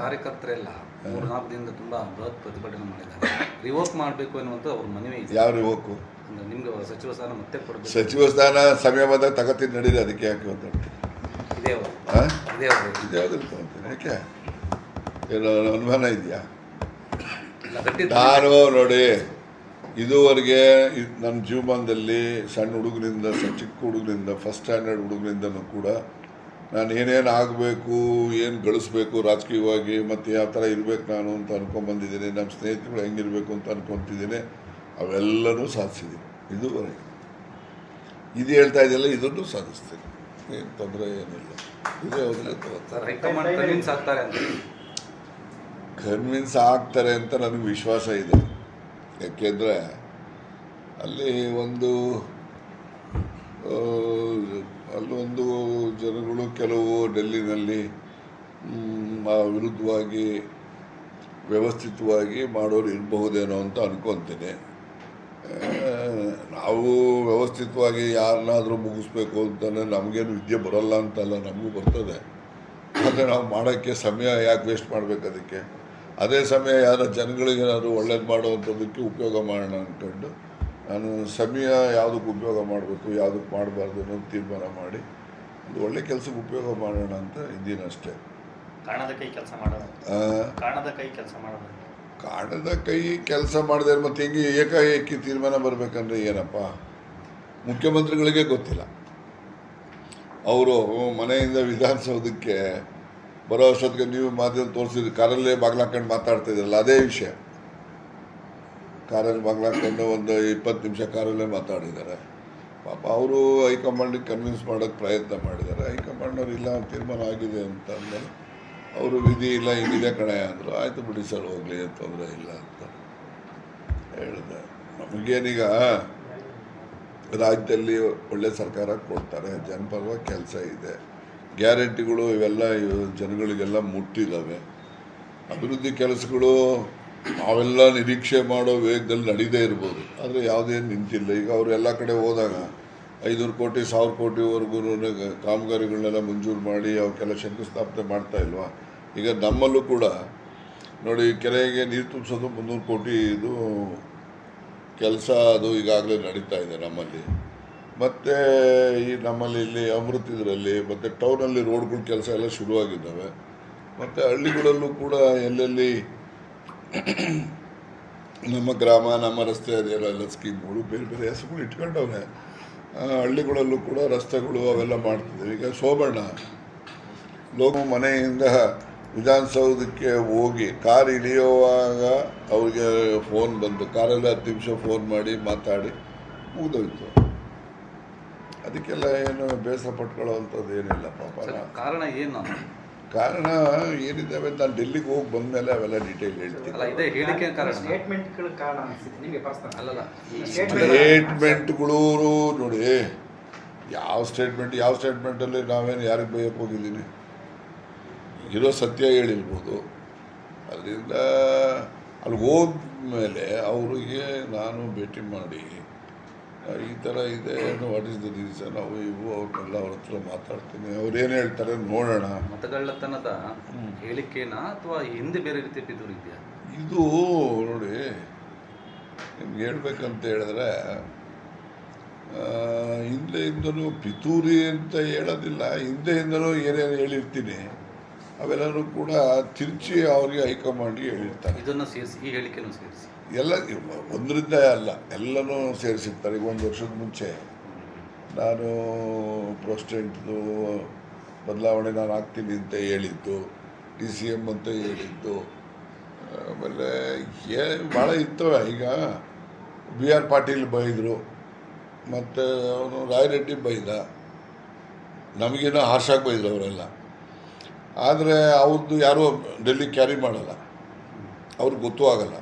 ಕಾರ್ಯಕರ್ತರೆಲ್ಲ 3-4 ದಿನದಿಂದ ತುಂಬಾ ಬೃಹತ್ ಪ್ರತಿಭಟನೆ ಮಾಡಿದ್ದಾರೆ. ರಿವೋಕ್ ಮಾಡಬೇಕು ಅನ್ನುವಂತ ಅವ್ರ ಮನವಿ ಇದೆ. ಯಾವ ರಿವೋಕು? ಅಂದ್ರೆ ನಿಮ್ಗೆ ಸಚಿವ ಸ್ಥಾನ ಮತ್ತೆ ಕೊಡಬೇಕು. ಸಚಿವ ಸ್ಥಾನ ಸಮಯ ಬಂದಾಗ ತಗೋತೀನಿ ನಡೀರಿ, ಅದಕ್ಕೆ ಯಾಕೆ ಇದೇ ಯಾಕೆ ಏನೋ ಅನುಮಾನ ಇದೆಯಾ? ನಾನು ನೋಡಿ, ಇದುವರೆಗೆ ನನ್ನ ಜೀವಮಾನದಲ್ಲಿ ಸಣ್ಣ ಹುಡುಗರಿಂದ ಚಿಕ್ಕ ಹುಡುಗರಿಂದ ಫಸ್ಟ್ ಸ್ಟ್ಯಾಂಡರ್ಡ್ ಹುಡುಗರಿಂದನೂ ಕೂಡ ನಾನು ಏನೇನು ಆಗಬೇಕು, ಏನು ಗಳಿಸ್ಬೇಕು ರಾಜಕೀಯವಾಗಿ, ಮತ್ತು ಯಾವ ಥರ ಇರಬೇಕು ನಾನು ಅಂತ ಅನ್ಕೊಂಡ್ಬಂದಿದ್ದೀನಿ. ನಮ್ಮ ಸ್ನೇಹಿತರು ಹೆಂಗಿರಬೇಕು ಅಂತ ಅನ್ಕೊತಿದ್ದೀನಿ. ಅವೆಲ್ಲನೂ ಸಾಧಿಸಿದ್ದೀನಿ ಇದುವರೆಗೆ. ಇದು ಹೇಳ್ತಾ ಇದೆಯಲ್ಲ, ಇದನ್ನು ಸಾಧಿಸ್ತೀನಿ, ಏನು ತೊಂದರೆ ಏನಿಲ್ಲ. ಇದೇ ಕನ್ವಿನ್ಸ್ ಆಗ್ತಾರೆ ಅಂತ ನನಗೆ ವಿಶ್ವಾಸ ಇದೆ. ಯಾಕೆಂದರೆ ಅಲ್ಲಿ ಅಲ್ಲೊಂದು ಜನಗಳು ಕೆಲವು ಡೆಲ್ಲಿನಲ್ಲಿ ವಿರುದ್ಧವಾಗಿ ವ್ಯವಸ್ಥಿತವಾಗಿ ಮಾಡೋರು ಇರಬಹುದೇನೋ ಅಂತ ಅನ್ಕೊತೀನಿ. ನಾವು ವ್ಯವಸ್ಥಿತವಾಗಿ ಯಾರನ್ನಾದರೂ ಮುಗಿಸ್ಬೇಕು ಅಂತಲೇ ನಮಗೇನು ವಿದ್ಯೆ ಬರೋಲ್ಲ ಅಂತಲ್ಲ, ನಮಗೂ ಬರ್ತದೆ. ಆದರೆ ನಾವು ಮಾಡೋಕ್ಕೆ ಸಮಯ ಯಾಕೆ ವೇಸ್ಟ್ ಮಾಡಬೇಕು? ಅದಕ್ಕೆ ಅದೇ ಸಮಯ ಯಾರ ಜನಗಳಿಗೇನಾದ್ರು ಒಳ್ಳೇದು ಮಾಡೋವಂಥದ್ದಕ್ಕೆ ಉಪಯೋಗ ಮಾಡೋಣ ಅಂದ್ಕೊಂಡು ನಾನು ಸಮಯ ಯಾವುದಕ್ಕೆ ಉಪಯೋಗ ಮಾಡಬೇಕು, ಯಾವುದಕ್ಕೆ ಮಾಡಬಾರ್ದು ಅನ್ನೋದು ತೀರ್ಮಾನ ಮಾಡಿ ಒಂದು ಒಳ್ಳೆ ಕೆಲಸಕ್ಕೆ ಉಪಯೋಗ ಮಾಡೋಣ ಅಂತ ಇದ್ದೀನಿ ಅಷ್ಟೇ. ಕಾಣದ ಕೈ ಕೆಲಸ ಮಾಡಿದೆ ಮತ್ತು ಹೆಂಗೆ ಏಕಾಏಕಿ ತೀರ್ಮಾನ ಬರಬೇಕಂದ್ರೆ ಏನಪ್ಪ, ಮುಖ್ಯಮಂತ್ರಿಗಳಿಗೆ ಗೊತ್ತಿಲ್ಲ. ಅವರು ಮನೆಯಿಂದ ವಿಧಾನಸೌಧಕ್ಕೆ ಬರೋ ಅಷ್ಟೊತ್ತಿಗೆ ನೀವು ಮಾಧ್ಯಮ ತೋರಿಸಿದ್ರಿ, ಕಾರಲ್ಲೇ ಬಾಗ್ಲಾಕೊಂಡು ಮಾತಾಡ್ತಿದ್ರಲ್ಲ, ಅದೇ ವಿಷಯ. ಕಾರಲ್ಲಿ ಬಾಗ್ಲಾಕೊಂಡು ಒಂದು 20 ನಿಮಿಷ ಕಾರಲ್ಲೇ ಮಾತಾಡಿದ್ದಾರೆ. ಪಾಪ ಅವರು ಹೈಕಮಾಂಡಿಗೆ ಕನ್ವಿನ್ಸ್ ಮಾಡೋಕ್ಕೆ ಪ್ರಯತ್ನ ಮಾಡಿದ್ದಾರೆ. ಹೈಕಮಾಂಡ್ನವ್ರು ಇಲ್ಲ ತೀರ್ಮಾನ ಆಗಿದೆ ಅಂತ ಅಂದಮೇಲೆ ಅವರು ವಿಧಿ ಇಲ್ಲ, ಹಿಂಗಿದೆ ಕಣೆ ಅಂದರು. ಆಯಿತು ಬಿಡಿ ಸರ್, ಹೋಗಲಿ, ತೊಂದರೆ ಇಲ್ಲ ಅಂತ ಹೇಳಿದೆ. ನಮಗೇನೀಗ ರಾಜ್ಯದಲ್ಲಿ ಒಳ್ಳೆ ಸರ್ಕಾರ ಕೊಡ್ತಾರೆ, ಜನಪರವಾಗಿ ಕೆಲಸ ಇದೆ, ಗ್ಯಾರಂಟಿಗಳು ಇವೆಲ್ಲ ಜನಗಳಿಗೆಲ್ಲ ಮುಟ್ಟಿದ್ದಾವೆ. ಅಭಿವೃದ್ಧಿ ಕೆಲಸಗಳು ನಾವೆಲ್ಲ ನಿರೀಕ್ಷೆ ಮಾಡೋ ವೇಗದಲ್ಲಿ ನಡೀದೇ ಇರ್ಬೋದು, ಆದರೆ ಯಾವುದೇನು ನಿಂತಿಲ್ಲ. ಈಗ ಅವರು ಎಲ್ಲ ಕಡೆ ಹೋದಾಗ 500 ಕೋಟಿ 1000 ಕೋಟಿವರೆಗೂ ಕಾಮಗಾರಿಗಳನ್ನೆಲ್ಲ ಮಂಜೂರು ಮಾಡಿ ಅವಕ್ಕೆಲ್ಲ ಶಂಕುಸ್ಥಾಪನೆ ಮಾಡ್ತಾ ಇಲ್ವಾ? ಈಗ ನಮ್ಮಲ್ಲೂ ಕೂಡ ನೋಡಿ, ಕೆರೆಗೆ ನೀರು ತುಂಬಿಸೋದು 300 ಕೋಟಿ ಇದು ಕೆಲಸ, ಅದು ಈಗಾಗಲೇ ನಡೀತಾ ಇದೆ ನಮ್ಮಲ್ಲಿ. ಮತ್ತು ನಮ್ಮಲ್ಲಿ ಇಲ್ಲಿ ಅಮೃತ ಇದರಲ್ಲಿ ಮತ್ತು ಟೌನಲ್ಲಿ ರೋಡ್ಗಳ ಕೆಲಸ ಎಲ್ಲ ಶುರುವಾಗಿದ್ದಾವೆ. ಮತ್ತು ಹಳ್ಳಿಗಳಲ್ಲೂ ಕೂಡ ಎಲ್ಲೆಲ್ಲಿ ನಮ್ಮ ಗ್ರಾಮ, ನಮ್ಮ ರಸ್ತೆ ಅದೆಲ್ಲ ಸ್ಕೀಮ್ಗಳು ಬೇರೆ ಬೇರೆ ಹೆಸರುಗಳು ಇಟ್ಕೊಂಡವ್ರೆ. ಹಳ್ಳಿಗಳಲ್ಲೂ ಕೂಡ ರಸ್ತೆಗಳು ಅವೆಲ್ಲ ಮಾಡ್ತಿದ್ದೇವೆ. ಈಗ ಸೋಮಣ್ಣ ಮನೆಯಿಂದ ವಿಧಾನಸೌಧಕ್ಕೆ ಹೋಗಿ ಕಾರ್ ಇಳಿಯುವಾಗ ಅವ್ರಿಗೆ ಫೋನ್ ಬಂತು, ಕಾರಲ್ಲಿ 10 ನಿಮಿಷ ಫೋನ್ ಮಾಡಿ ಮಾತಾಡಿ ಮುಗಿದೋಯ್ತು. ಅದಕ್ಕೆಲ್ಲ ಏನು ಬೇಸರ ಪಟ್ಕೊಳ್ಳೋವಂಥದ್ದು ಏನಿಲ್ಲ ಪಾಪ. ಕಾರಣ ಏನಿದ್ದಾವೆ ನಾನು ಡೆಲ್ಲಿಗೆ ಹೋಗಿ ಬಂದಮೇಲೆ ಅವೆಲ್ಲ ಡೀಟೇಲ್ ಹೇಳ್ತೀನಿ. ಸ್ಟೇಟ್ಮೆಂಟ್ಗಳು ನೋಡಿ, ಯಾವ ಸ್ಟೇಟ್ಮೆಂಟಲ್ಲಿ ನಾವೇನು ಯಾರಿಗೆ ಬೈಯಕ್ಕೆ ಹೋಗಿದ್ದೀನಿ? ಇರೋ ಸತ್ಯ ಹೇಳಿರ್ಬೋದು. ಅದರಿಂದ ಅಲ್ಲಿ ಹೋದ್ಮೇಲೆ ಅವರಿಗೆ ನಾನು ಭೇಟಿ ಮಾಡಿ ಈ ಥರ ಇದೆ, ವಾಟ್ ಈಸ್ ದ ರೀಸನ್, ಇವು ಅವ್ರನ್ನೆಲ್ಲ ಅವ್ರ ಹತ್ರ ಮಾತಾಡ್ತೀನಿ. ಅವ್ರೇನು ಹೇಳ್ತಾರೆ ನೋಡೋಣ. ಮತಗಳ್ಳತನದ ಹೇಳಿಕೆನಾ ಅಥವಾ ಹಿಂದೆ ಬೇರೆ ರೀತಿ ಪಿತೂರಿ ಇದೆಯಾ? ಇದು ನೋಡಿ, ನಿಮ್ಗೆ ಹೇಳ್ಬೇಕಂತ ಹೇಳಿದ್ರೆ ಹಿಂದೆಯಿಂದನೂ ಪಿತೂರಿ ಅಂತ ಹೇಳೋದಿಲ್ಲ, ಹಿಂದೆಯಿಂದನೂ ಏನೇನು ಹೇಳಿರ್ತೀನಿ ಅವೆಲ್ಲರೂ ಕೂಡ ತಿರುಚಿ ಅವ್ರಿಗೆ ಹೈಕಮಾಂಡ್ಗೆ ಹೇಳಿರ್ತಾರೆ. ಇದನ್ನು ಸೇರಿಸಿ, ಈ ಹೇಳಿಕೆನೂ ಸೇರಿಸಿ ಎಲ್ಲ ಒಂದರಿಂದ ಅಲ್ಲ, ಎಲ್ಲನೂ ಸೇರಿಸಿರ್ತಾರೆ. ಈಗ 1 ವರ್ಷದ ಮುಂಚೆ ನಾನು ಪ್ರೆಸಿಡೆಂಟ್ದು ಬದಲಾವಣೆ ನಾನು ಆಗ್ತೀನಿ ಅಂತ ಹೇಳಿದ್ದು, DCM ಅಂತ ಹೇಳಿದ್ದು, ಆಮೇಲೆ ಭಾಳ ಇರ್ತವೆ. ಈಗ BR ಪಾಟೀಲ್ ಬೈದರು, ಮತ್ತು ಅವನು ರಾಯರೆಡ್ಡಿ ಬೈದ, ನಮಗೇನೋ ಹಾರ್ಷಾಗಿ ಬೈದರು ಅವರೆಲ್ಲ. ಆದರೆ ಅವ್ರದ್ದು ಯಾರೂ ಡೆಲ್ಲಿ ಕ್ಯಾರಿ ಮಾಡಲ್ಲ, ಅವ್ರಿಗೆ ಗೊತ್ತೂ ಆಗಲ್ಲ.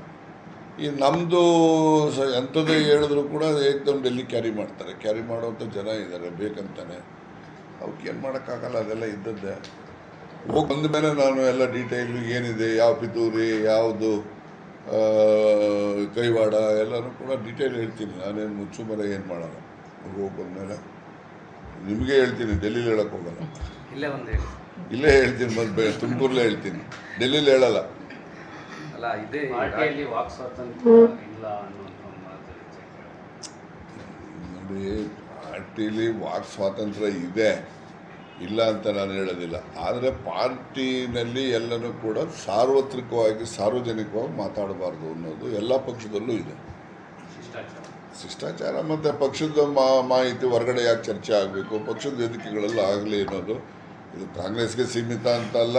ಈ ನಮ್ಮದು ಎಂಥದ್ದೇ ಹೇಳಿದ್ರು ಕೂಡ ಏಕದಮ್ ಡೆಲ್ಲಿ ಕ್ಯಾರಿ ಮಾಡ್ತಾರೆ. ಕ್ಯಾರಿ ಮಾಡೋವಂಥ ಜನ ಇದ್ದಾರೆ ಬೇಕಂತಾನೆ. ಅವಕ್ಕೇನು ಮಾಡೋಕ್ಕಾಗಲ್ಲ, ಅದೆಲ್ಲ ಇದ್ದದ್ದೇ. ಹೋಗಿ ಬಂದ ಮೇಲೆ ನಾನು ಎಲ್ಲ ಡೀಟೇಲು ಏನಿದೆ, ಯಾವ ಪಿತೂರಿ, ಯಾವುದು ಕೈವಾಡ ಎಲ್ಲನೂ ಕೂಡ ಡೀಟೇಲ್ ಹೇಳ್ತೀನಿ. ನಾನೇನು ಮುಚ್ಚುಮರೆ ಏನು ಮಾಡೋಲ್ಲ. ಹೋಗಿ ಬಂದಮೇಲೆ ನಿಮಗೆ ಹೇಳ್ತೀನಿ, ಡೆಲ್ಲಿಲಿ ಹೇಳೋಕ್ಕೆ ಹೋಗಲ್ಲ. ಇಲ್ಲೇ ಒಂದು ಹೇಳಿ. ಇಲ್ಲೇ ಹೇಳ್ತೀನಿ, ಮತ್ತೆ ತುಮಕೂರಲ್ಲೇ ಹೇಳ್ತೀನಿ, ಡೆಲ್ಲಿಲಿ ಹೇಳಲ್ಲ. ಅಲ್ಲ ಇದೇ ಪಾರ್ಟಿಯಲ್ಲಿ ವಾಕ್ ಸ್ವಾತಂತ್ರ್ಯ ಇಲ್ಲ ಅನ್ನುವಂಥ ಮಾತು ನೋಡಿ, ಪಾರ್ಟಿಲಿ ವಾಕ್ ಸ್ವಾತಂತ್ರ್ಯ ಇದೆ, ಇಲ್ಲ ಅಂತ ನಾನು ಹೇಳೋದಿಲ್ಲ. ಆದರೆ ಪಾರ್ಟಿನಲ್ಲಿ ಎಲ್ಲನೂ ಕೂಡ ಸಾರ್ವತ್ರಿಕವಾಗಿ ಸಾರ್ವಜನಿಕವಾಗಿ ಮಾತಾಡಬಾರ್ದು ಅನ್ನೋದು ಎಲ್ಲ ಪಕ್ಷದಲ್ಲೂ ಇದೆ. ಶಿಷ್ಟಾಚಾರ. ಶಿಷ್ಟಾಚಾರ ಮತ್ತು ಪಕ್ಷದ ಮಾಹಿತಿ ಹೊರಗಡೆ ಯಾಕೆ ಚರ್ಚೆ ಆಗಬೇಕು, ಪಕ್ಷದ ವೇದಿಕೆಗಳೆಲ್ಲ ಆಗಲಿ ಅನ್ನೋದು ಇದು ಕಾಂಗ್ರೆಸ್ಗೆ ಸೀಮಿತ ಅಂತಲ್ಲ,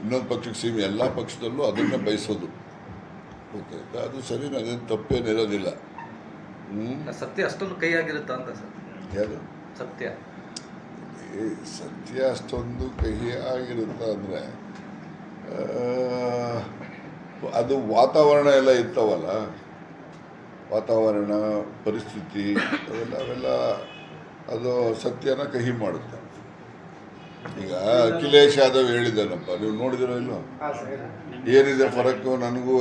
ಇನ್ನೊಂದು ಪಕ್ಷಕ್ಕೆ ಸೀಮಿತ, ಎಲ್ಲ ಪಕ್ಷದಲ್ಲೂ ಅದನ್ನೇ ಬಯಸೋದು. ಗೊತ್ತಾಯ್ತಾ? ಅದು ಸರಿ, ಅದೇನು ತಪ್ಪೇನಿರೋದಿಲ್ಲ. ಸತ್ಯ ಅಷ್ಟೊಂದು ಕೈಯಾಗಿರುತ್ತಾ ಅಂತ ಸರ್? ಯಾರು ಸತ್ಯ ಸತ್ಯ ಅಷ್ಟೊಂದು ಕಹಿ ಆಗಿರುತ್ತೆ ಅಂದರೆ ಅದು ವಾತಾವರಣ ಎಲ್ಲ ಇರ್ತಾವಲ್ಲ, ವಾತಾವರಣ ಪರಿಸ್ಥಿತಿ ಅವೆಲ್ಲ ಅದು ಸತ್ಯನ ಕಹಿ ಮಾಡುತ್ತೆ. ಈಗ ಅಖಿಲೇಶ್ ಯಾದವ್ ಹೇಳಿದ್ದಾನಪ್ಪ, ನೀವು ನೋಡಿದಿರೋ ಇಲ್ಲೋ, ಏನಿದೆ ಫರಕ್ಕು ನನಗೂ